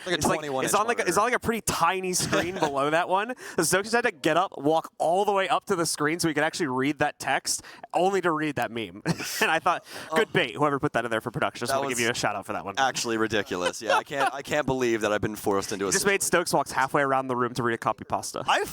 Like a 21 it's on like a pretty tiny screen below that one. So just had to get up, walk all the way up to the screen so he could actually read that text, only to read that meme. And I thought, good bait, whoever put that in there for production. Just want to give you a shout out for that one. Actually ridiculous. Yeah, I can't believe that I've been forced into a. Just made Stokes walks halfway around the room to read a copy pasta. I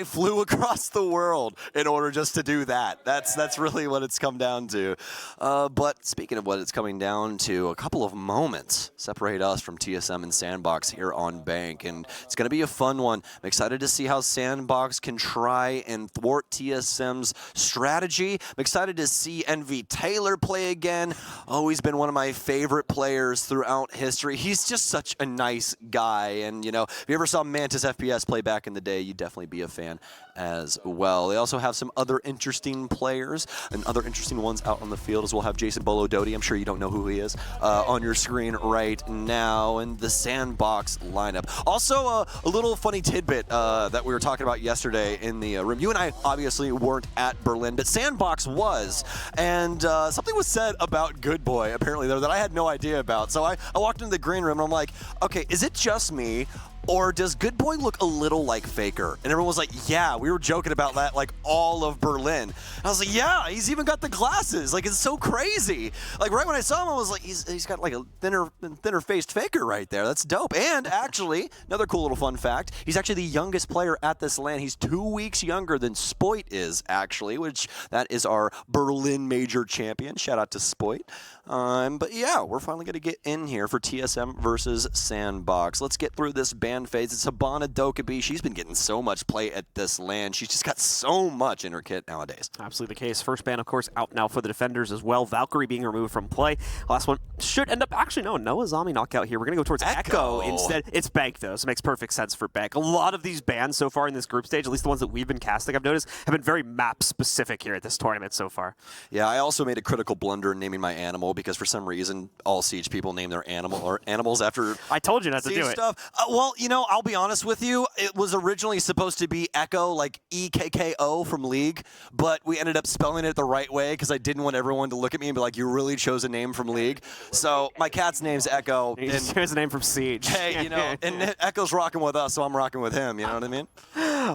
flew across the world in order just to do that. That's really what it's come down to. But speaking of what it's coming down to, a couple of moments separate us from TSM and Sandbox here on Bank, and it's going to be a fun one. I'm excited to see how Sandbox can try and thwart TSM's strategy. I'm excited to see NV Taylor play again. Oh, he's been one of my favorite players throughout history. He's just such a nice guy, and you know, if you ever saw Mantis FPS play back in the day, you'd definitely be a fan as well. They also have some other interesting players and other interesting ones out on the field as well. Have Jason Bolodoti, I'm sure you don't know who he is, on your screen right now, and the Sandbox lineup. Also, a little funny tidbit that we were talking about yesterday in the room. You and I obviously weren't at Berlin, but Sandbox was, and something was said about Good Boy apparently there that I had no idea about. So I walked into the green room and I'm like, okay, is it just me? Or does Good Boy look a little like Faker? And everyone was like, yeah, we were joking about that like all of Berlin. And I was like, yeah, he's even got the glasses. Like, it's so crazy. Like, right when I saw him, I was like, he's got like a thinner faced Faker right there. That's dope. And actually, another cool little fun fact, he's actually the youngest player at this LAN. He's 2 weeks younger than Spoit is, actually, which that is our Berlin Major champion. Shout out to Spoit. But yeah, we're finally going to get in here for TSM versus Sandbox. Let's get through this ban phase. It's Habana Dokkaebi. She's been getting so much play at this LAN. She's just got so much in her kit nowadays. Absolutely the case. First ban, of course, out now for the defenders as well. Valkyrie being removed from play. Last one should end up, actually, no Azami knockout here. We're going to go towards Echo instead. It's Bank, though, so it makes perfect sense for Bank. A lot of these bans so far in this group stage, at least the ones that we've been casting, I've noticed, have been very map-specific here at this tournament so far. Yeah, I also made a critical blunder in naming my animal because for some reason, all Siege people name their animals after I told you not to do it. Stuff. Well, you know, I'll be honest with you. It was originally supposed to be Echo, like EKKO from League, but we ended up spelling it the right way because I didn't want everyone to look at me and be like, you really chose a name from League. So my cat's name's Echo. You chose a name from Siege. Hey, you know, and Echo's rocking with us, so I'm rocking with him. You know what I mean?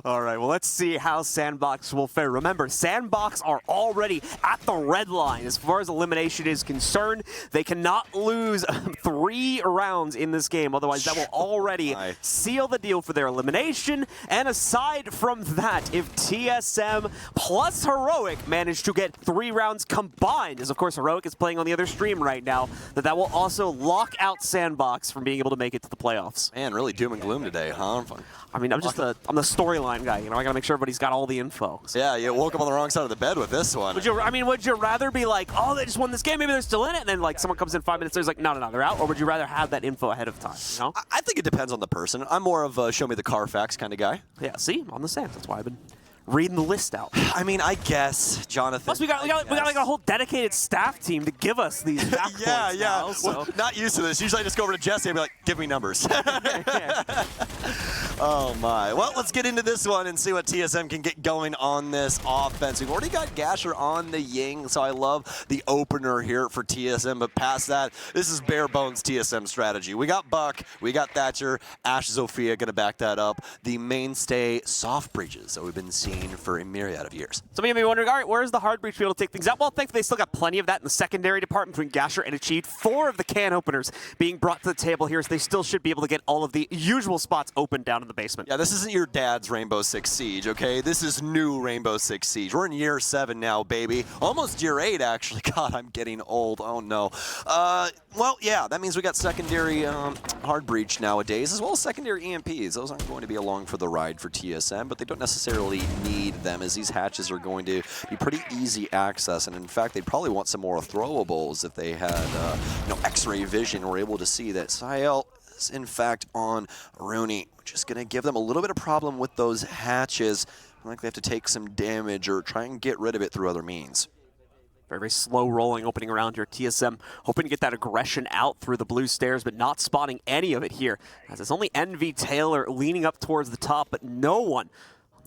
All right, well, let's see how Sandbox will fare. Remember, Sandbox are already at the red line as far as elimination is concerned. They cannot lose 3 rounds in this game, otherwise that will already seal the deal for their elimination. And aside from that, if TSM plus Heroic manage to get 3 rounds combined, as of course Heroic is playing on the other stream right now, that will also lock out Sandbox from being able to make it to the playoffs. Man, really doom and gloom today, huh? I mean, I'm the storyline guy, you know, I gotta make sure everybody's got all the info. So. Yeah, you woke up on the wrong side of the bed with this one. Would you rather be like, oh, they just won this game, maybe they're still in it, and then like someone comes in 5 minutes, there's like, no, they're out, or would you rather have that info ahead of time, you know? I think it depends on the person. I'm more of a show me the Carfax kind of guy. Yeah, see, I'm on the same. That's why I've been reading the list out. I mean, I guess, Jonathan. Plus, we got like a whole dedicated staff team to give us these back points now, so. Well, not used to this. Usually I just go over to Jesse and be like, give me numbers. Oh my. Well, let's get into this one and see what TSM can get going on this offense. We've already got Gasher on the Ying, so I love the opener here for TSM, but past that, this is bare bones TSM strategy. We got Buck, we got Thatcher, Ash Zofia gonna back that up. The mainstay soft breaches that we've been seeing for a myriad of years. Some of you may be wondering, all right, where's the hard breach to be able to take things out? Well, thankfully they still got plenty of that in the secondary department between Gasher and Achieved. 4 of the can openers being brought to the table here, so they still should be able to get all of the usual spots open down in the basement. Yeah, this isn't your dad's Rainbow Six Siege, okay? This is new Rainbow Six Siege. We're in year 7 now, baby. Almost year 8, actually. God, I'm getting old. Oh, no. Well, yeah, that means we got secondary hard breach nowadays, as well as secondary EMPs. Those aren't going to be along for the ride for TSM, but they don't necessarily need them, as these hatches are going to be pretty easy access. And in fact, they'd probably want some more throwables if they had, X-ray vision. We're able to see that Sael is, in fact, on Rooney, which is going to give them a little bit of problem with those hatches. I think they have to take some damage or try and get rid of it through other means. Very, very slow rolling opening around here. TSM hoping to get that aggression out through the blue stairs, but not spotting any of it here. As it's only NV Taylor leaning up towards the top, but no one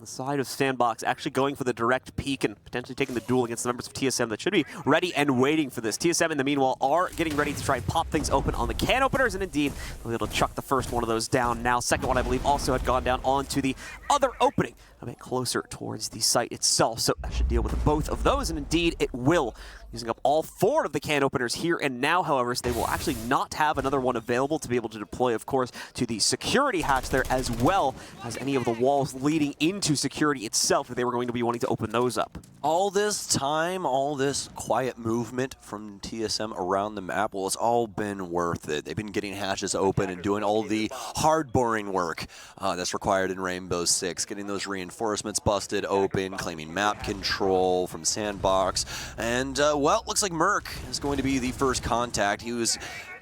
The side of Sandbox actually going for the direct peek and potentially taking the duel against the members of TSM that should be ready and waiting for this. TSM, in the meanwhile, are getting ready to try and pop things open on the can openers, and indeed, they'll be able to chuck the first one of those down now. Second one, I believe, also had gone down onto the other opening, a bit closer towards the site itself, so that should deal with both of those, and indeed, it will. Using up all 4 of the can openers here and now, however, so they will actually not have another one available to be able to deploy, of course, to the security hatch there, as well as any of the walls leading into security itself if they were going to be wanting to open those up. All this time, all this quiet movement from TSM around the map, well, it's all been worth it. They've been getting hatches open and doing all the hard boring work that's required in Rainbow Six, getting those reinforcements busted open, claiming map control from Sandbox, and well, looks like Merc is going to be the first contact. He was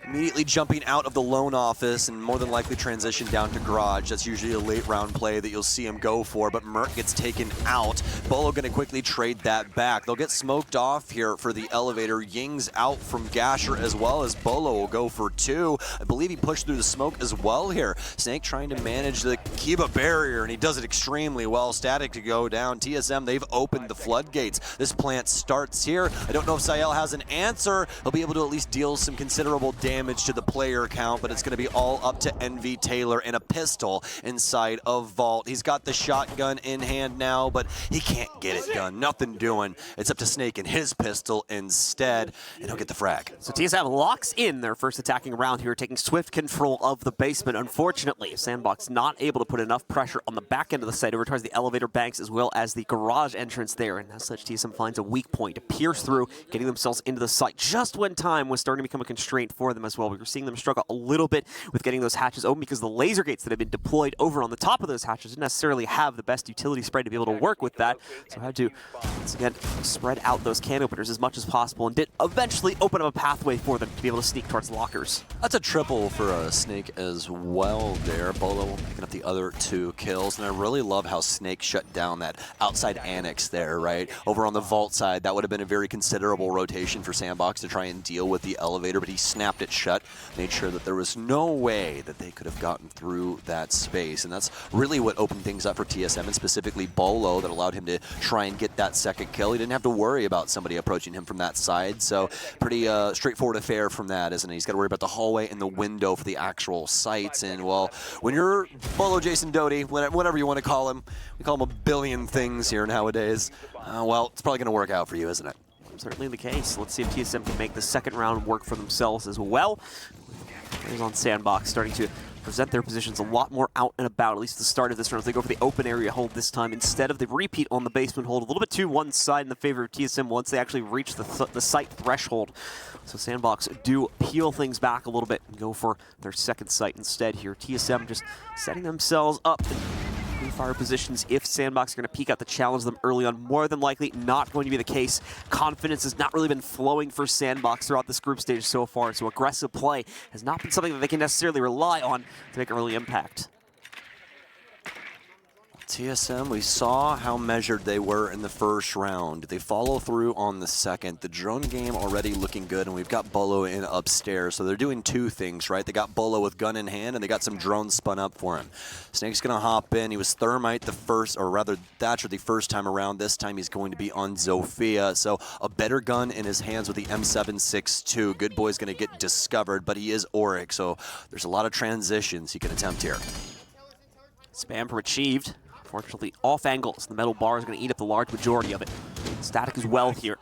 immediately jumping out of the loan office and more than likely transition down to garage. That's usually a late round play that you'll see him go for, but Merc gets taken out. Bolo gonna quickly trade that back. They'll get smoked off here for the elevator. Ying's out from Gasher as well as Bolo will go for 2. I believe he pushed through the smoke as well here. Snake trying to manage the Kiba barrier, and he does it extremely well. Static to go down. TSM, they've opened the floodgates. This plant starts here. I don't know if Sayel has an answer. He'll be able to at least deal some considerable damage to the player count, but it's going to be all up to NV Taylor and a pistol inside of Vault. He's got the shotgun in hand now, but he can't get it done. Nothing doing. It's up to Snake and his pistol instead, and he'll get the frag. So TSM locks in their first attacking round here, taking swift control of the basement. Unfortunately, Sandbox not able to put enough pressure on the back end of the site over towards the elevator banks as well as the garage entrance there, and as such, TSM finds a weak point to pierce through, getting themselves into the site just when time was starting to become a constraint for them as well. We were seeing them struggle a little bit with getting those hatches open because the laser gates that have been deployed over on the top of those hatches didn't necessarily have the best utility spread to be able to work with that. So I had to, once again, spread out those can openers as much as possible and did eventually open up a pathway for them to be able to sneak towards lockers. That's a triple for Snake as well there. Bolo picking up the other 2 kills, and I really love how Snake shut down that outside annex there, right? Over on the Vault side, that would have been a very considerable rotation for Sandbox to try and deal with the elevator, but he snapped it shut, made sure that there was no way that they could have gotten through that space, and that's really what opened things up for TSM, and specifically Bolo, that allowed him to try and get that second kill. He didn't have to worry about somebody approaching him from that side, so pretty straightforward affair from that, isn't it? He's got to worry about the hallway and the window for the actual sites, and well, when you're Bolo Jason Doty, whatever you want to call him, we call him a billion things here nowadays, well, it's probably going to work out for you, isn't it? Certainly the case. Let's see if TSM can make the second round work for themselves as well. Players on Sandbox starting to present their positions a lot more out and about, at least at the start of this round. They go for the open area hold this time instead of the repeat on the basement hold. A little bit too one side in the favor of TSM once they actually reach the site threshold. So Sandbox do peel things back a little bit and go for their second site instead here. TSM just setting themselves up in fire positions if Sandbox are going to peek out to challenge them early on. More than likely not going to be the case. Confidence has not really been flowing for Sandbox throughout this group stage so far, so aggressive play has not been something that they can necessarily rely on to make early impact. TSM, we saw how measured they were in the first round. They follow through on the second. The drone game already looking good, and we've got Bolo in upstairs. So they're doing 2 things, right? They got Bolo with gun in hand, and they got some drones spun up for him. Snake's gonna hop in. He was Thermite the first, or rather Thatcher the first time around. This time he's going to be on Zofia. So a better gun in his hands with the M762. Good Boy's gonna get discovered, but he is Auric, so there's a lot of transitions he can attempt here. Spam achieved. Fortunately, off angles. The metal bar is going to eat up the large majority of it. Static as well here.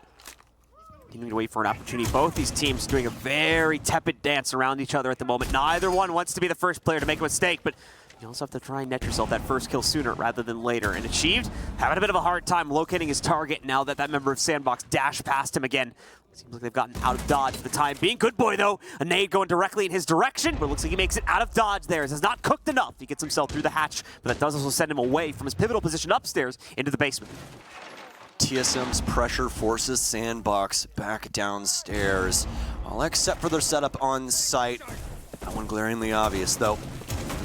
Continuing to wait for an opportunity. Both these teams doing a very tepid dance around each other at the moment. Neither one wants to be the first player to make a mistake, but you also have to try and net yourself that first kill sooner rather than later. And Achieved having a bit of a hard time locating his target now that that member of Sandbox dashed past him again. Seems like they've gotten out of dodge for the time being. Good Boy, though. A nade going directly in his direction, but it looks like he makes it out of dodge there. As it's not cooked enough. He gets himself through the hatch, but that does also send him away from his pivotal position upstairs into the basement. TSM's pressure forces Sandbox back downstairs. Well, except for their setup on site. That one glaringly obvious, though.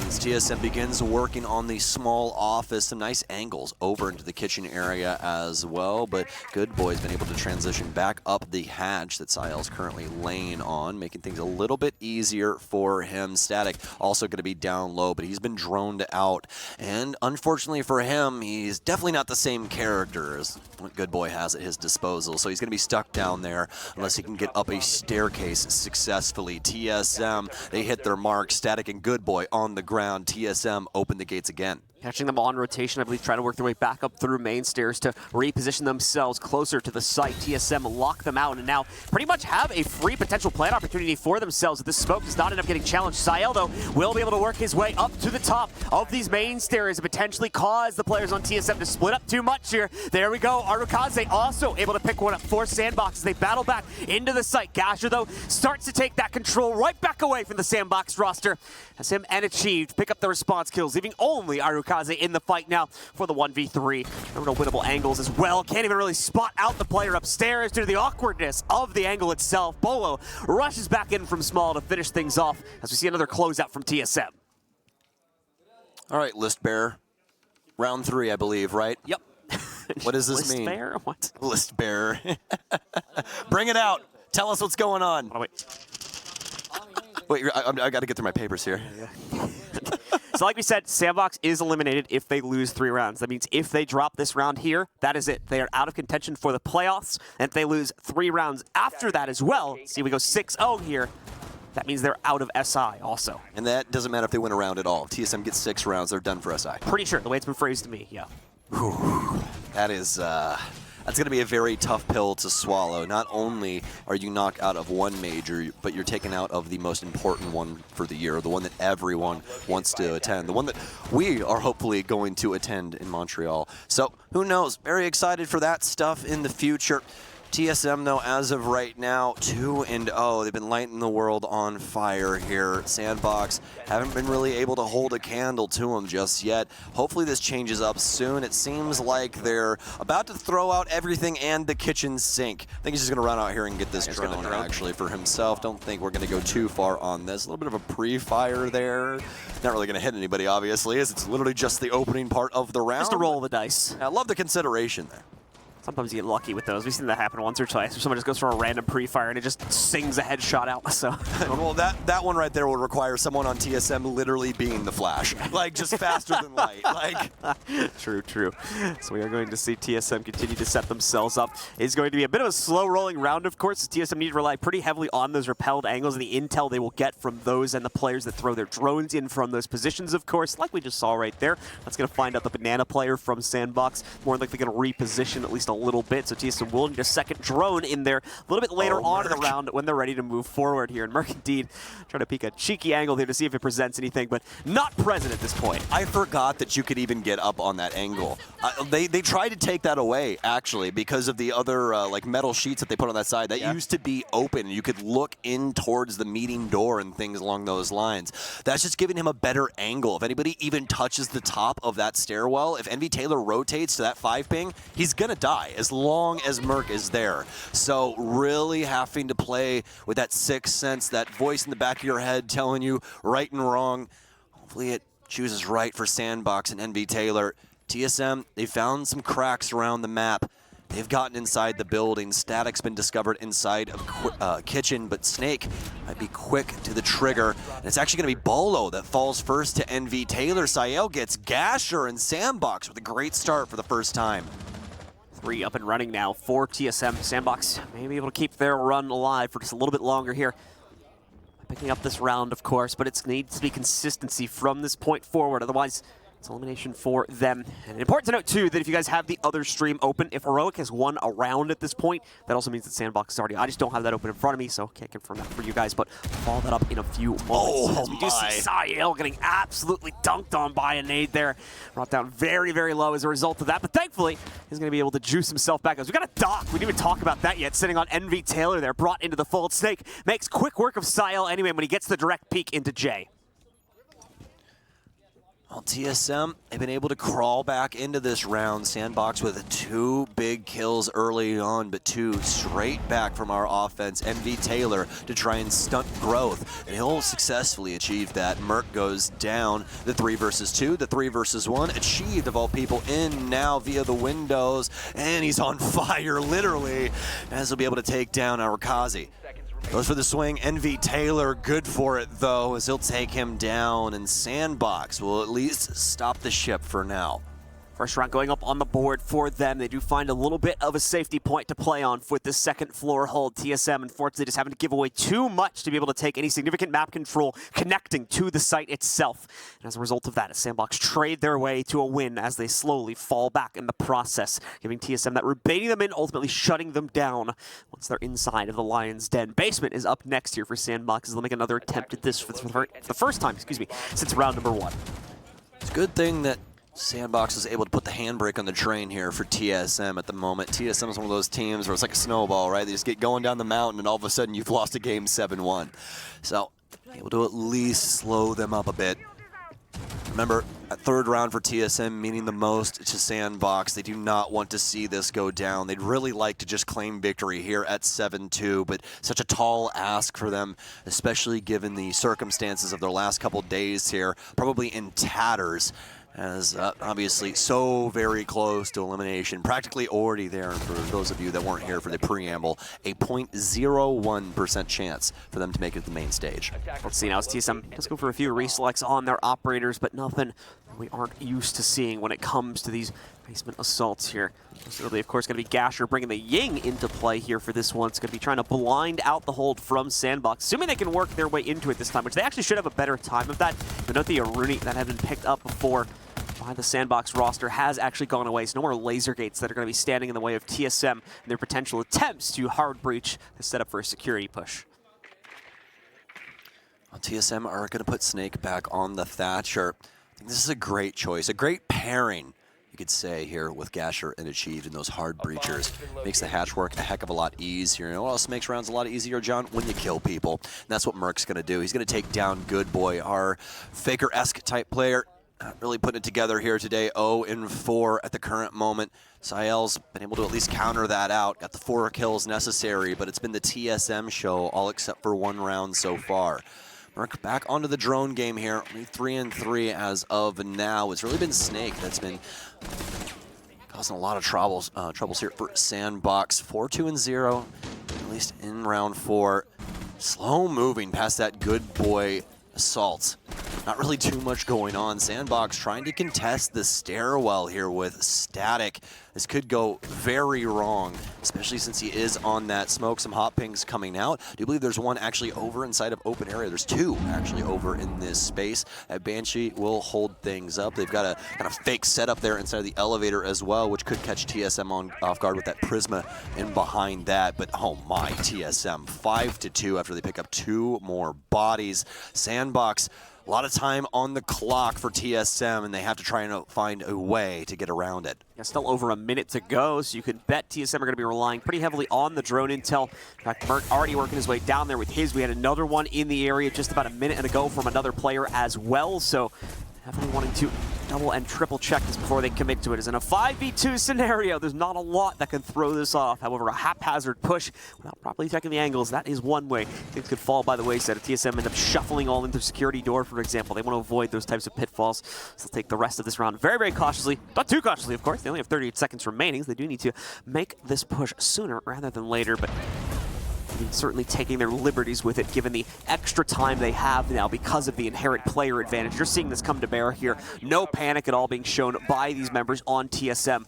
as TSM begins working on the small office. Some nice angles over into the kitchen area as well, but Good Boy's been able to transition back up the hatch that Sael's currently laying on, making things a little bit easier for him. Static also going to be down low, but he's been droned out, and unfortunately for him, he's definitely not the same character as what Good Boy has at his disposal, so he's going to be stuck down there unless he can get up a staircase successfully. TSM, they hit their mark. Static and Good Boy on the ground. TSM open the gates again. Catching them on rotation, I believe, trying to work their way back up through main stairs to reposition themselves closer to the site. TSM lock them out and now pretty much have a free potential plant opportunity for themselves. If this smoke does not end up getting challenged, Sael, though, will be able to work his way up to the top of these main stairs and potentially cause the players on TSM to split up too much here. There we go. Arukaze also able to pick one up for Sandbox as they battle back into the site. Gasher, though, starts to take that control right back away from the Sandbox roster as him and Achieved pick up the response kills, leaving only Arukaze in the fight now for the 1v3. There were no winnable angles as well. Can't even really spot out the player upstairs due to the awkwardness of the angle itself. Bolo rushes back in from small to finish things off as we see another closeout from TSM. All right, List Bearer. Round 3, I believe, right? Yep. What does this mean? List Bearer? What? List Bearer. Bring it out. Tell us what's going on. Oh, wait. Wait, I got to get through my papers here. So like we said, Sandbox is eliminated if they lose 3 rounds. That means if they drop this round here, that is it. They are out of contention for the playoffs. And if they lose 3 rounds after that as well, see we go 6-0 here, that means they're out of SI also. And that doesn't matter if they win a round at all. If TSM gets 6 rounds, they're done for SI. Pretty sure, the way it's been phrased to me, yeah. Whew. That is, that's going to be a very tough pill to swallow. Not only are you knocked out of one major, but you're taken out of the most important one for the year, the one that everyone wants to attend, the one that we are hopefully going to attend in Montreal. So who knows? Very excited for that stuff in the future. TSM, though, as of right now, 2-0. They've been lighting the world on fire here. Sandbox haven't been really able to hold a candle to them just yet. Hopefully this changes up soon. It seems like they're about to throw out everything and the kitchen sink. I think he's just going to run out here and get this drone, actually, for himself. Don't think we're going to go too far on this. A little bit of a pre-fire there. Not really going to hit anybody, obviously, as it's literally just the opening part of the round. Just a roll of the dice. I love the consideration there. Sometimes you get lucky with those. We've seen that happen once or twice, where someone just goes for a random pre-fire and it just sings a headshot out. So, well, that one right there will require someone on TSM literally being the Flash, like just faster than light. Like, true. So we are going to see TSM continue to set themselves up. It's going to be a bit of a slow rolling round, of course. TSM need to rely pretty heavily on those repelled angles and the intel they will get from those and the players that throw their drones in from those positions, of course, like we just saw right there. That's going to find out the banana player from Sandbox. More likely going to reposition at least a little bit, so TSM will need a second drone in there a little bit later on in the round when they're ready to move forward here. And Merc indeed trying to peek a cheeky angle here to see if it presents anything, but not present at this point. I forgot that you could even get up on that angle. They tried to take that away, actually, because of the other like metal sheets that they put on that side. That used to be open. You could look in towards the meeting door and things along those lines. That's just giving him a better angle. If anybody even touches the top of that stairwell, if Envy Taylor rotates to that 5 ping, he's going to die as long as Merc is there. So really having to play with that sixth sense, that voice in the back of your head telling you right and wrong. Hopefully it chooses right for Sandbox and Envy Taylor. TSM, they found some cracks around the map. They've gotten inside the building. Static's been discovered inside of Kitchen, but Snake might be quick to the trigger. And it's actually going to be Bolo that falls first to Envy Taylor. Sael gets Gasher and Sandbox with a great start for the first time. 3 up and running now for TSM. Sandbox may be able to keep their run alive for just a little bit longer here. Picking up this round, of course, but it needs to be consistency from this point forward. Otherwise, it's elimination for them. And important to note, too, that if you guys have the other stream open, if Heroic has won a round at this point, that also means that Sandbox is already... I just don't have that open in front of me, so can't confirm that for you guys, but follow that up in a few moments. Oh, as we do see Sael getting absolutely dunked on by a nade there. Brought down very, very low as a result of that, but thankfully, he's going to be able to juice himself back. We got a dock. We didn't even talk about that yet. Sitting on Envy Taylor there, brought into the fold. Snake makes quick work of Sael anyway when he gets the direct peek into Jay. Well, TSM, they've been able to crawl back into this round. Sandbox with 2 big kills early on, but 2 straight back from our offense. MV Taylor to try and stunt growth, and he'll successfully achieve that. Merc goes down. The 3 versus 2, the 3 versus 1, achieved of all people in now via the windows, and he's on fire, literally, as he'll be able to take down our Kazi. Goes for the swing. NV Taylor, good for it though, as he'll take him down, and Sandbox will at least stop the ship for now. First round going up on the board for them. They do find a little bit of a safety point to play on with the second floor hold. TSM, unfortunately, just having to give away too much to be able to take any significant map control connecting to the site itself. And as a result of that, Sandbox trade their way to a win as they slowly fall back in the process, giving TSM that baiting them in, ultimately shutting them down once they're inside of the Lion's Den. Basement is up next here for Sandbox as they'll make another attempt at this for the first time, since round number 1. It's a good thing that Sandbox is able to put the handbrake on the train here for TSM at the moment. TSM is one of those teams where it's like a snowball, right? They just get going down the mountain and all of a sudden you've lost a game 7-1. So, able to at least slow them up a bit. Remember, a 3rd round for TSM meaning the most to Sandbox. They do not want to see this go down. They'd really like to just claim victory here at 7-2, but such a tall ask for them, especially given the circumstances of their last couple days here, probably in tatters. As obviously so very close to elimination, practically already there. And for those of you that weren't here for the preamble, a 0.01% chance for them to make it to the main stage. Let's see now as TSM let's go for a few reselects on their operators, but nothing we aren't used to seeing when it comes to these basement assaults here. It's really, of course, going to be Gasher bringing the Ying into play here for this one. It's going to be trying to blind out the hold from Sandbox, assuming they can work their way into it this time, which they actually should have a better time of that. But note the Aruni that had been picked up before by the Sandbox roster has actually gone away, so no more laser gates that are going to be standing in the way of TSM and their potential attempts to hard breach the setup for a security push. Well, TSM are going to put Snake back on the Thatcher. I think this is a great choice, a great pairing, you could say, here with Gasher and Achieved in those hard breachers. Makes the hatch work a heck of a lot easier. You know what else makes rounds a lot easier, John? When you kill people. And that's what Merc's going to do. He's going to take down Good Boy, our Faker-esque type player. Not really putting it together here today. 0-4 at the current moment. Sael's been able to at least counter that out. Got the 4 kills necessary, but it's been the TSM show, all except for 1 round so far. Merc back onto the drone game here. Only 3-3 as of now. It's really been Snake that's been causing a lot of troubles here for Sandbox. 4-2-0, at least in round 4. Slow moving past that Good Boy assault. Not really too much going on. Sandbox trying to contest the stairwell here with Static. This could go very wrong, especially since he is on that smoke. Some hot pings coming out. I do believe there's one actually over inside of open area. There's 2 actually over in this space. Banshee will hold things up. They've got a kind of fake setup there inside of the elevator as well, which could catch TSM off guard with that Prisma in behind that. But oh my, TSM 5-2 after they pick up 2 more bodies. Sandbox, a lot of time on the clock for TSM, and they have to try and find a way to get around it. Yeah, still over a minute to go, so you can bet TSM are going to be relying pretty heavily on the drone intel. In fact, Merc already working his way down there with his. We had another one in the area just about a minute ago from another player as well, so definitely wanting to double and triple check this before they commit to it. As in a 5v2 scenario, there's not a lot that can throw this off. However, a haphazard push without properly checking the angles, that is one way things could fall by the wayside. If TSM end up shuffling all into security door, for example, they want to avoid those types of pitfalls. So they'll take the rest of this round very, very cautiously. Not too cautiously, of course. They only have 38 seconds remaining, so they do need to make this push sooner rather than later. But certainly taking their liberties with it, given the extra time they have now because of the inherent player advantage. You're seeing this come to bear here. No panic at all being shown by these members on TSM,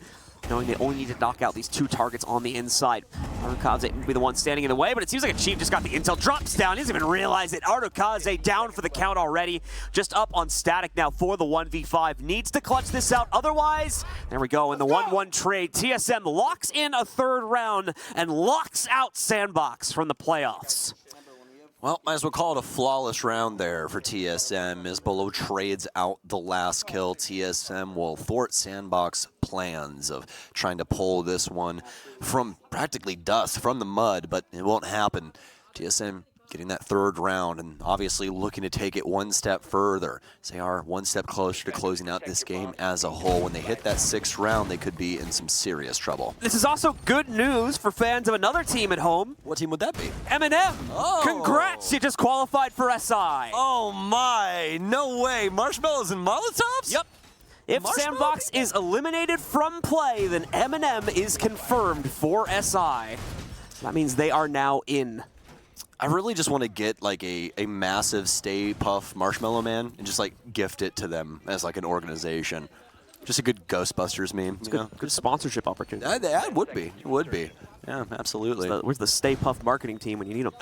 knowing they only need to knock out these 2 targets on the inside. Ardukaze will be the one standing in the way, but it seems like Achieve just got the intel, drops down, he doesn't even realize it. Ardukaze down for the count already, just up on Static now for the 1v5. Needs to clutch this out, otherwise, there we go, in the 1-1 trade, TSM locks in a 3rd round and locks out Sandbox from the playoffs. Well, might as well call it a flawless round there for TSM as Bolo trades out the last kill. TSM will thwart Sandbox plans of trying to pull this one from practically dust, from the mud, but it won't happen. TSM getting that third round and obviously looking to take it one step further. They are one step closer to closing out this game as a whole. When they hit that 6th round, they could be in some serious trouble. This is also good news for fans of another team at home. What team would that be? M&M. Oh. Congrats, you just qualified for SI. Oh my, no way. Marshmallows and Molotovs? Yep. If Sandbox is eliminated from play, then M&M is confirmed for SI. That means they are now in. I really just want to get like a massive Stay Puft Marshmallow Man and just like gift it to them as like an organization. Just a good Ghostbusters meme. It's good sponsorship opportunity. It would be. It would be. Yeah, absolutely. Where's the Stay Puft marketing team when you need them?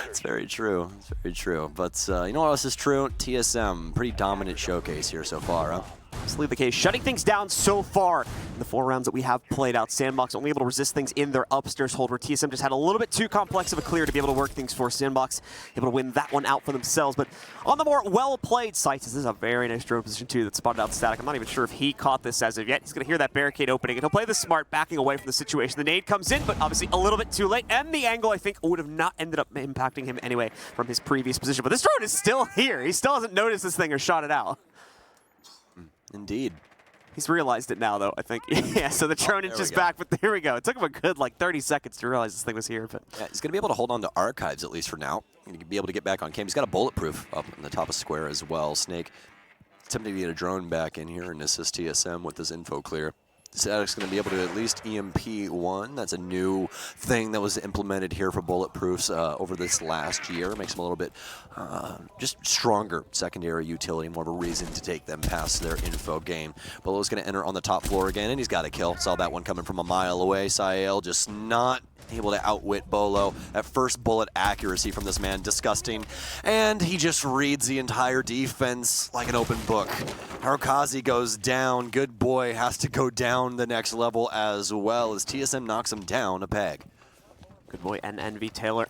It's very true. It's very true. But you know what else is true? TSM, pretty dominant showcase here so far, huh? Absolutely the case. Shutting things down so far in the 4 rounds that we have played out. Sandbox only able to resist things in their upstairs hold, where TSM just had a little bit too complex of a clear to be able to work things for. Sandbox able to win that one out for themselves. But on the more well-played sites, this is a very nice drone position too that spotted out Static. I'm not even sure if he caught this as of yet. He's going to hear that barricade opening, and he'll play this smart, backing away from the situation. The nade comes in, but obviously a little bit too late, and the angle, I think, would have not ended up impacting him anyway from his previous position. But this drone is still here. He still hasn't noticed this thing or shot it out. Indeed. He's realized it now, though, I think. Yeah, so the drone is just back, but there we go. It took him a good, like, 30 seconds to realize this thing was here. But yeah, he's going to be able to hold on to archives, at least for now. He's going to be able to get back on cam. He's got a bulletproof up on the top of square as well. Snake attempting to get a drone back in here and assist TSM with this info clear. Static's going to be able to at least EMP 1. That's a new thing that was implemented here for bulletproofs over this last year. Makes them a little bit just stronger secondary utility, more of a reason to take them past their info game. Bolo's going to enter on the top floor again, and he's got a kill. Saw that one coming from a mile away. Sael just not able to outwit Bolo. That first bullet accuracy from this man, disgusting. And he just reads the entire defense like an open book. Harukaze goes down. Good boy has to go down the next level as well as TSM knocks him down a peg. Good boy, and Envy Taylor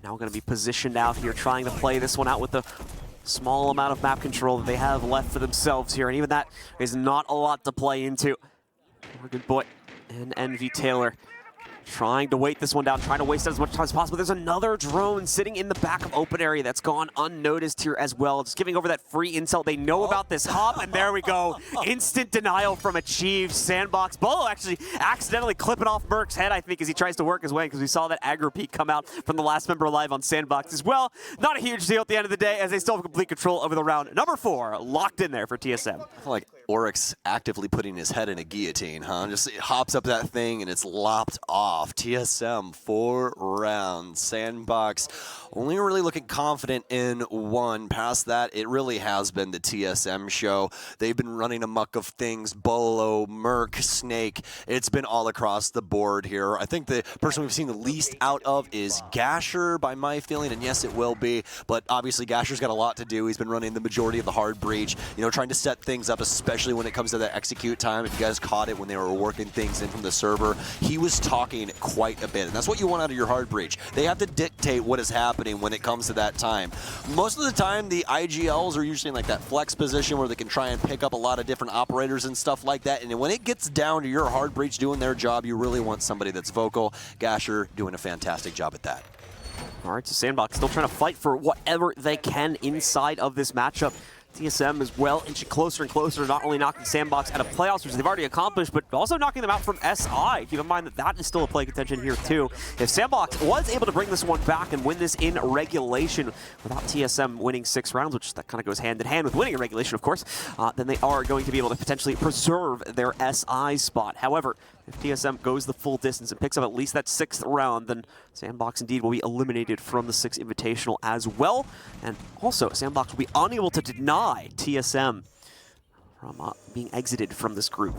now going to be positioned out here, trying to play this one out with the small amount of map control that they have left for themselves here. And even that is not a lot to play into. Good boy, and Envy Taylor trying to weight this one down, trying to waste as much time as possible. There's another drone sitting in the back of open area that's gone unnoticed here as well. Just giving over that free intel. They know about this hop, and there we go. Instant denial from Achieve. Sandbox. Bolo actually accidentally clipping off Merc's head, I think, as he tries to work his way, because we saw that aggro peek come out from the last member alive on Sandbox as well. Not a huge deal at the end of the day, as they still have complete control over the round. Number 4, locked in there for TSM. I feel like Oryx actively putting his head in a guillotine, huh? Just hops up that thing and it's lopped off. TSM 4 rounds. Sandbox only really looking confident in 1. Past that, it really has been the TSM show. They've been running amok of things. Bolo, Merc, Snake. It's been all across the board here. I think the person we've seen the least out of is Gasher, by my feeling, and yes, it will be. But obviously, Gasher's got a lot to do. He's been running the majority of the hard breach, trying to set things up, especially when it comes to that execute time. If you guys caught it when they were working things in from the server, he was talking quite a bit, and that's what you want out of your hard breach. They have to dictate what is happening when it comes to that time. Most of the time, the IGLs are usually in like that flex position where they can try and pick up a lot of different operators and stuff like that, and when it gets down to your hard breach doing their job, you really want somebody that's vocal. Gasher doing a fantastic job at that. All right, so Sandbox still trying to fight for whatever they can inside of this matchup. TSM is well inching closer and closer to not only knocking Sandbox out of playoffs, which they've already accomplished, but also knocking them out from SI. Keep in mind that that is still a play contention here too. If Sandbox was able to bring this one back and win this in regulation without TSM winning 6 rounds, which that kind of goes hand in hand with winning in regulation, of course, then they are going to be able to potentially preserve their SI spot. However, if TSM goes the full distance and picks up at least that 6th round, then Sandbox indeed will be eliminated from the Six Invitational as well. And also, Sandbox will be unable to deny TSM from being exited from this group.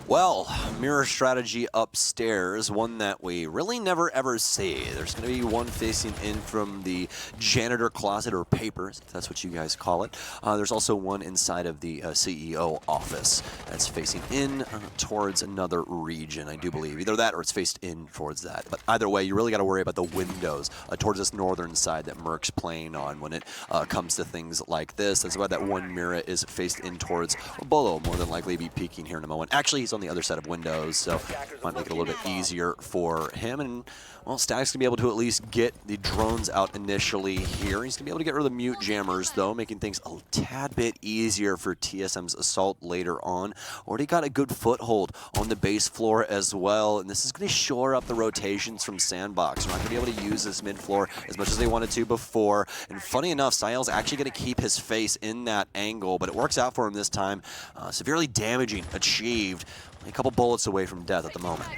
Well, mirror strategy upstairs, one that we really never ever see. There's going to be one facing in from the janitor closet, or papers, if that's what you guys call it. There's also one inside of the CEO office that's facing in towards another region, I do believe. Either that or it's faced in towards that. But either way, you really got to worry about the windows towards this northern side that Merc's playing on when it comes to things like this. That's why that one mirror is faced in towards Bolo, more than likely be peeking here in a moment. Actually, he's is on the other side of windows, so might make it a little bit easier for him. And, well, Static's going to be able to at least get the drones out initially here. He's going to be able to get rid of the mute jammers, though, making things a tad bit easier for TSM's assault later on. Already got a good foothold on the base floor as well, and this is going to shore up the rotations from Sandbox. They're not going to be able to use this mid floor as much as they wanted to before. And funny enough, Sael's actually going to keep his face in that angle, but it works out for him this time. Severely damaging, achieved. A couple bullets away from death at the moment.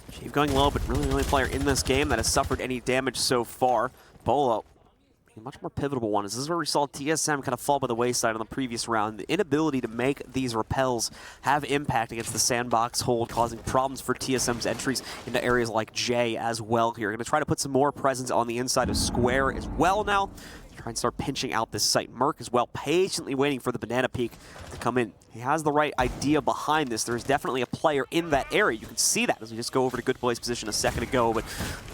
Achieve going low, but really the only player in this game that has suffered any damage so far. Bolo, a much more pivotal one. This is where we saw TSM kind of fall by the wayside on the previous round. The inability to make these repels have impact against the Sandbox hold, causing problems for TSM's entries into areas like J as well here. Going to try to put some more presence on the inside of Square as well now. Try and start pinching out this site. Merc as well, patiently waiting for the banana peak to come in. He has the right idea behind this. There's definitely a player in that area. You can see that as we just go over to Good Boy's position a second ago, but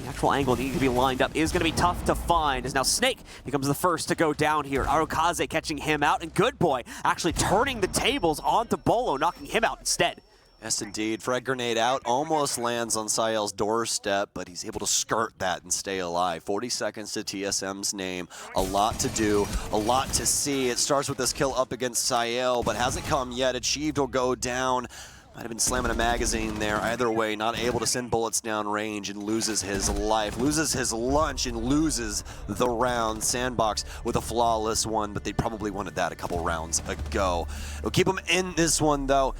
the actual angle needing to be lined up is going to be tough to find, as now Snake becomes the first to go down here. Arokaze catching him out, and Good Boy actually turning the tables onto Bolo, knocking him out instead. Yes, indeed. Frag grenade out, almost lands on Sael's doorstep, but he's able to skirt that and stay alive. 40 seconds to TSM's name. A lot to do, a lot to see. It starts with this kill up against Sael, but hasn't come yet. Achieved will go down. Might have been slamming a magazine there. Either way, not able to send bullets down range and loses his life, loses his lunch and loses the round. Sandbox with a flawless one, but they probably wanted that a couple rounds ago. It'll keep him in this one, though.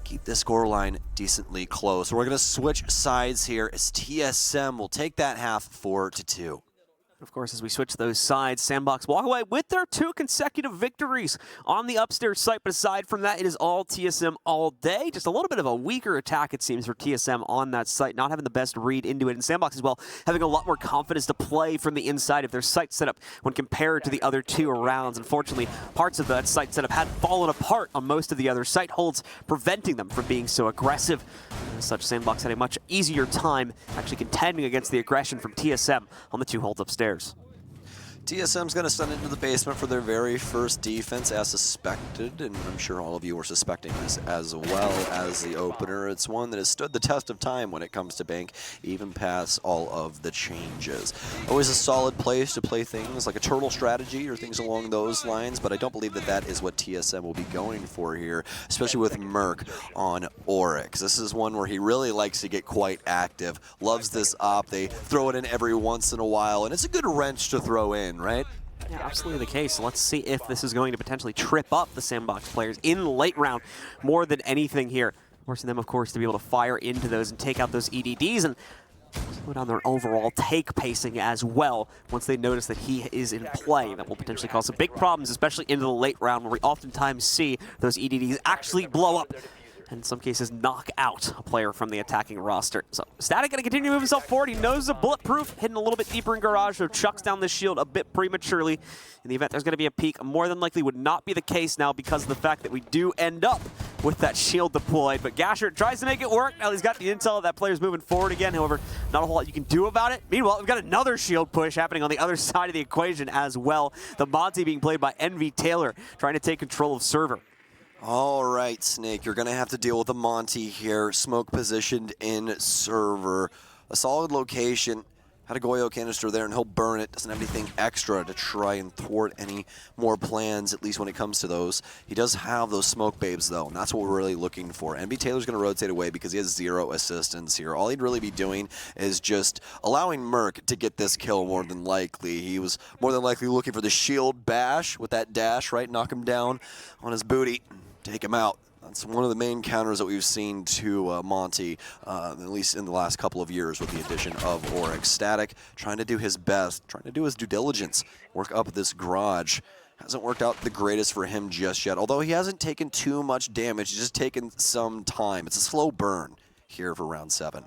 Keep this scoreline decently close. We're going to switch sides here as TSM will take that half 4-2. Of course, as we switch those sides, Sandbox walk away with their 2 consecutive victories on the upstairs site. But aside from that, it is all TSM all day. Just a little bit of a weaker attack, it seems, for TSM on that site, not having the best read into it. And Sandbox as well, having a lot more confidence to play from the inside of their site setup when compared to the other 2 rounds. Unfortunately, parts of that site setup had fallen apart on most of the other site holds, preventing them from being so aggressive. As such, Sandbox had a much easier time actually contending against the aggression from TSM on the 2 holds upstairs. TSM's going to send into the basement for their very first defense as suspected, and I'm sure all of you were suspecting this as well as the opener. It's one that has stood the test of time when it comes to Bank, even past all of the changes. Always a solid place to play things like a turtle strategy or things along those lines, but I don't believe that that is what TSM will be going for here, especially with Merc on Oryx. This is one where he really likes to get quite active, loves this op. They throw it in every once in a while, and it's a good wrench to throw in, right? Yeah, absolutely the case. Let's see if this is going to potentially trip up the Sandbox players in the late round more than anything here. Forcing them, of course, to be able to fire into those and take out those EDDs and slow down their overall take pacing as well once they notice that he is in play. That will potentially cause some big problems, especially into the late round where we oftentimes see those EDDs actually blow up and in some cases knock out a player from the attacking roster. So Static going to continue to move himself forward. He knows the bulletproof, hidden a little bit deeper in garage, so chucks down the shield a bit prematurely. In the event there's going to be a peek, more than likely would not be the case now because of the fact that we do end up with that shield deployed. But Gasher tries to make it work. Now he's got the intel that player's moving forward again. However, not a whole lot you can do about it. Meanwhile, we've got another shield push happening on the other side of the equation as well. The Monty being played by Envy Taylor, trying to take control of server. All right, Snake, you're going to have to deal with the Monty here. Smoke positioned in server. A solid location. Had a Goyo canister there, and he'll burn it. Doesn't have anything extra to try and thwart any more plans, at least when it comes to those. He does have those smoke babes, though, and that's what we're really looking for. NB Taylor's going to rotate away because he has 0 assistance here. All he'd really be doing is just allowing Merc to get this kill more than likely. He was more than likely looking for the shield bash with that dash, right? Knock him down on his booty. Take him out. That's one of the main counters that we've seen to Monty, at least in the last couple of years with the addition of Oryx. Static trying to do his best, trying to do his due diligence, work up this garage. Hasn't worked out the greatest for him just yet, although he hasn't taken too much damage. He's just taken some time. It's a slow burn here for round 7.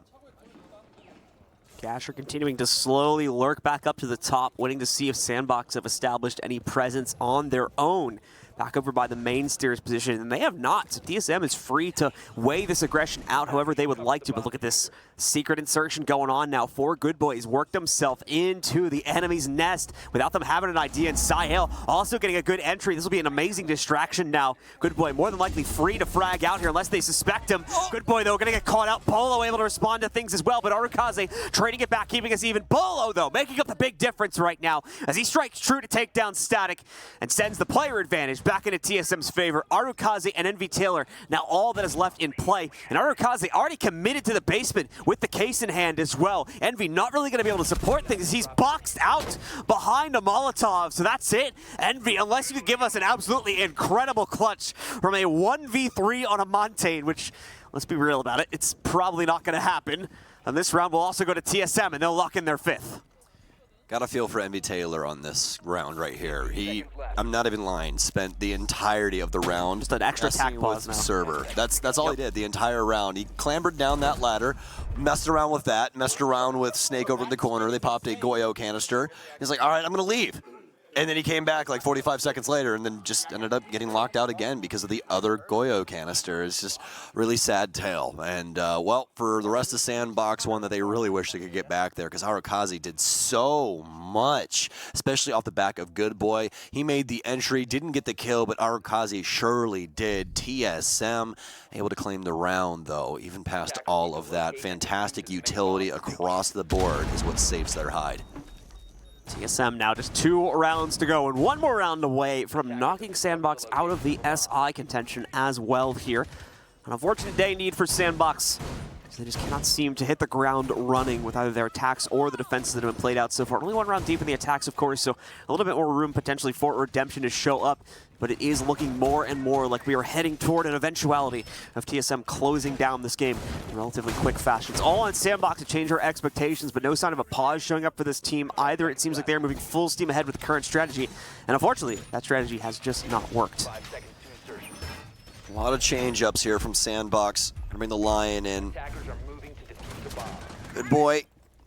Gasher continuing to slowly lurk back up to the top, waiting to see if Sandbox have established any presence on their own. back over by the main stairs position, and they have not. So TSM is free to weigh this aggression out however they would like to, but look at this secret insertion going on now for Good Boy. He's worked himself into the enemy's nest without them having an idea, and Sahel also getting a good entry. This will be an amazing distraction now. Good Boy more than likely free to frag out here unless they suspect him. Good Boy, though, going to get caught out. Polo able to respond to things as well, but Arukaze trading it back, keeping us even. Polo, though, making up the big difference right now as he strikes true to take down Static and sends the player advantage back into TSM's favor. Arukaze and Envy Taylor now all that is left in play, and Arukaze already committed to the basement with the case in hand as well. Envy not really going to be able to support things. He's boxed out behind a Molotov, so that's it. Envy, unless you could give us an absolutely incredible clutch from a 1v3 on a Montane, which, let's be real about it, it's probably not going to happen. And this round will also go to TSM, and they'll lock in their 5th. Got a feel for Envy Taylor on this round right here. He, I'm not even lying, spent the entirety of the round just an extra attack pause now. Server. That's all he did the entire round. He clambered down that ladder, messed around with that, messed around with Snake over in the corner. They popped a Goyo canister. He's like, all right, I'm going to leave. And then he came back like 45 seconds later and then just ended up getting locked out again because of the other Goyo canister. It's just really sad tale. And, well, for the rest of Sandbox, one that they really wish they could get back there because Arukaze did so much, especially off the back of Good Boy. He made the entry, didn't get the kill, but Arukaze surely did. TSM able to claim the round, though, even past all of that. Fantastic utility across the board is what saves their hide. TSM now just 2 rounds to go, and 1 more round away from knocking Sandbox out of the SI contention as well here. An unfortunate day need for Sandbox. They just cannot seem to hit the ground running with either their attacks or the defenses that have been played out so far. Only 1 round deep in the attacks, of course, so a little bit more room potentially for Redemption to show up. But it is looking more and more like we are heading toward an eventuality of TSM closing down this game in relatively quick fashion. It's all on Sandbox to change our expectations, but no sign of a pause showing up for this team either. It seems like they're moving full steam ahead with the current strategy, and unfortunately, that strategy has just not worked. A lot of change-ups here from Sandbox. Gonna bring the Lion in. Good Boy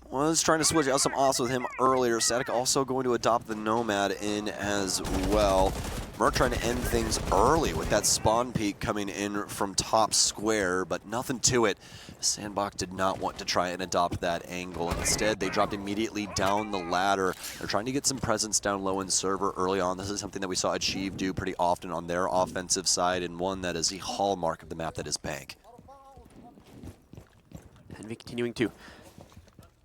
was trying to switch out some offs with him earlier. Static also going to adopt the Nomad in as well. Merc trying to end things early with that spawn peak coming in from top square, but nothing to it. Sandbox did not want to try and adopt that angle. Instead, they dropped immediately down the ladder. They're trying to get some presence down low in server early on. This is something that we saw Achieve do pretty often on their offensive side, and one that is the hallmark of the map that is Bank. Envy continuing to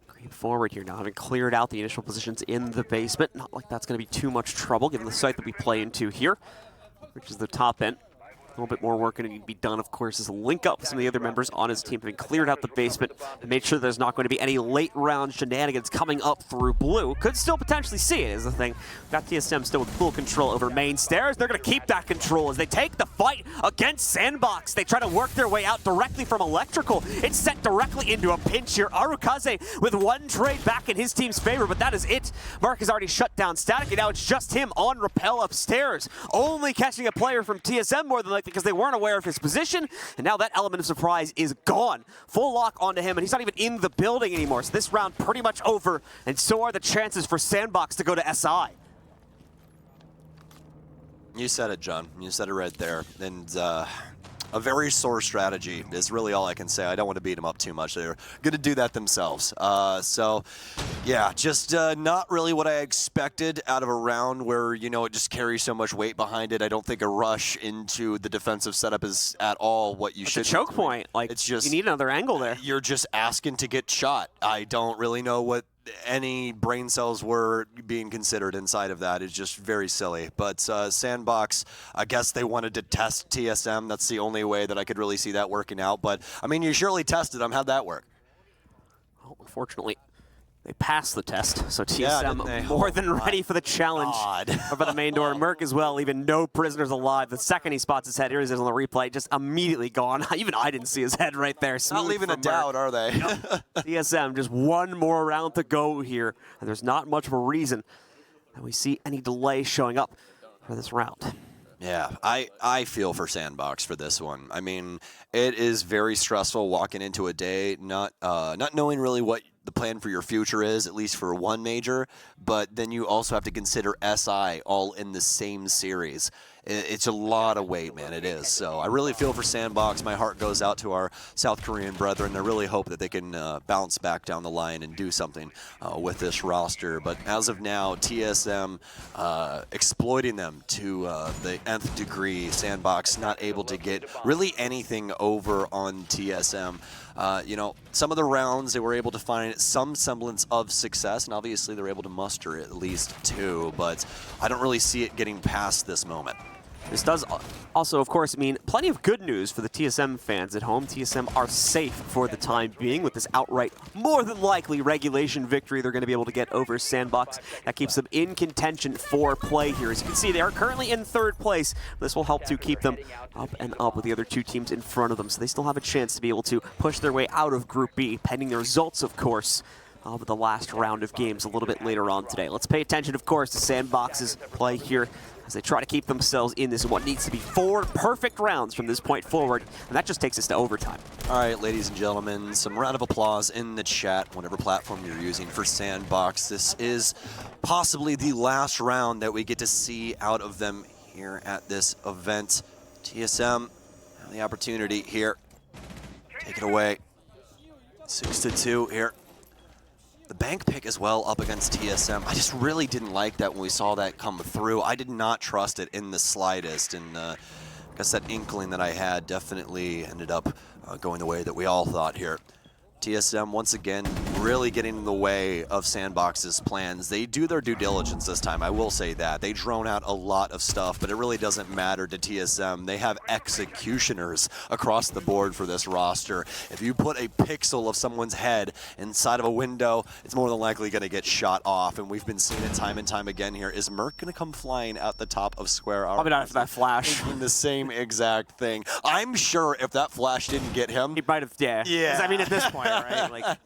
creep forward here now, having cleared out the initial positions in the basement. Not like that's going to be too much trouble given the site that we play into here, which is the top end. A little bit more work going to be done, of course, as a link up with some of the other members on his team, having cleared out the basement and made sure there's not going to be any late round shenanigans coming up through blue. Could still potentially see it, is the thing. We've got TSM still with full control over main stairs. They're going to keep that control as they take the fight against Sandbox. They try to work their way out directly from Electrical. It's set directly into a pinch here. Arukaze with 1 trade back in his team's favor, but that is it. Mark has already shut down Static, and now it's just him on rappel upstairs. Only catching a player from TSM more than likely because they weren't aware of his position, and now that element of surprise is gone. Full lock onto him, and he's not even in the building anymore, so this round pretty much over, and so are the chances for Sandbox to go to SI. You said it, John. You said it right there. And a very sore strategy is really all I can say. I don't want to beat them up too much. They're going to do that themselves. So, yeah, just not really what I expected out of a round where, you know, it just carries so much weight behind it. I don't think a rush into the defensive setup is at all what you should. It's a choke point. Like, it's just, you need another angle there. You're just asking to get shot. I don't really know what any brain cells were being considered inside of that. Is just very silly. But Sandbox, I guess they wanted to test TSM. That's the only way that I could really see that working out. But, I mean, you surely tested them. How'd that work? Well, unfortunately, they passed the test, so TSM more than ready for the challenge over the main door. Merc as well, leaving no prisoners alive. The second he spots his head, here he is on the replay, just immediately gone. Even I didn't see his head right there. Not leaving a doubt, are they? TSM, just 1 more round to go here, and there's not much of a reason that we see any delay showing up for this round. Yeah, I feel for Sandbox for this one. I mean, it is very stressful walking into a day, not knowing really what the plan for your future is, at least for one major, but then you also have to consider SI all in the same series. it's a lot of weight, man. It is. So I really feel for Sandbox. My heart goes out to our South Korean brethren. I really hope that they can bounce back down the line and do something with this roster. But as of now, TSM exploiting them to the nth degree. Sandbox not able to get really anything over on TSM. You know, some of the rounds they were able to find some semblance of success, and obviously they're able to muster at least 2, but I don't really see it getting past this moment. This does also, of course, mean plenty of good news for the TSM fans at home. TSM are safe for the time being with this outright, more than likely, regulation victory they're going to be able to get over Sandbox. That keeps them in contention for play here. As you can see, they are currently in 3rd place. This will help to keep them up and up with the other 2 teams in front of them, so they still have a chance to be able to push their way out of Group B, pending the results, of course, of the last round of games a little bit later on today. Let's pay attention, of course, to Sandbox's play here as they try to keep themselves in this what needs to be 4 perfect rounds from this point forward, and that just takes us to overtime. All right, ladies and gentlemen, some round of applause in the chat, whatever platform you're using for Sandbox. This is possibly the last round that we get to see out of them here at this event. TSM have the opportunity here. Take it away. 6-2 here. The bank pick as well up against TSM. I just really didn't like that when we saw that come through. I did not trust it in the slightest, and I guess that inkling that I had definitely ended up going the way that we all thought here. TSM, once again, really getting in the way of Sandbox's plans. They do their due diligence this time, I will say that. They drone out a lot of stuff, but it really doesn't matter to TSM. They have executioners across the board for this roster. If you put a pixel of someone's head inside of a window, it's more than likely going to get shot off, and we've been seeing it time and time again here. Is Merc going to come flying out the top of Square? Probably not after that flash. The same exact thing. I'm sure if that flash didn't get him, He might have, yeah. 'Cause, I mean, at this point, right? Like,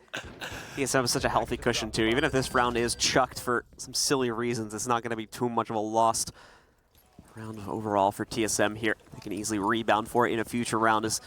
TSM is such a healthy cushion, too. Even if this round is chucked for some silly reasons, it's not going to be too much of a lost round overall for TSM here. They can easily rebound for it in a future round. As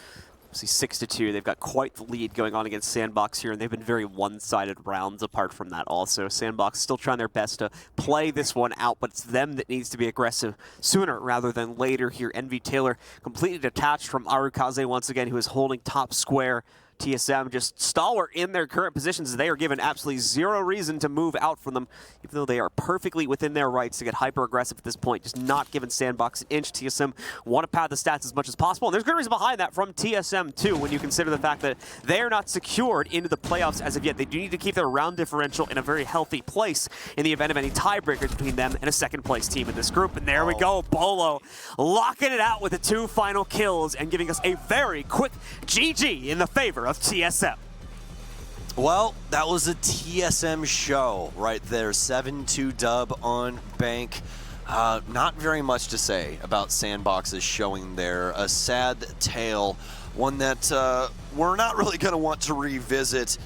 see 6-2, they've got quite the lead going on against Sandbox here, and they've been very one-sided rounds apart from that also. Sandbox still trying their best to play this one out, but it's them that needs to be aggressive sooner rather than later here. Envy Taylor completely detached from Arukaze once again, who is holding top square. TSM just stalwart in their current positions. They are given absolutely zero reason to move out from them, even though they are perfectly within their rights to get hyper-aggressive at this point, just not giving Sandbox an inch. TSM want to pad the stats as much as possible, and there's good reason behind that from TSM, too, when you consider the fact that they are not secured into the playoffs as of yet. They do need to keep their round differential in a very healthy place in the event of any tiebreakers between them and a second-place team in this group. And there we go, Bolo locking it out with the 2 final kills and giving us a very quick GG in the favor of TSM. Well, that was a TSM show right there. 7-2 dub on Bank. Not very much to say about Sandbox's showing there. A sad tale, one that we're not really going to want to revisit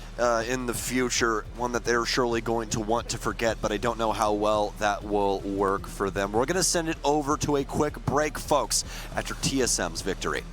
in the future, one that they're surely going to want to forget, but I don't know how well that will work for them. We're going to send it over to a quick break, folks, after TSM's victory.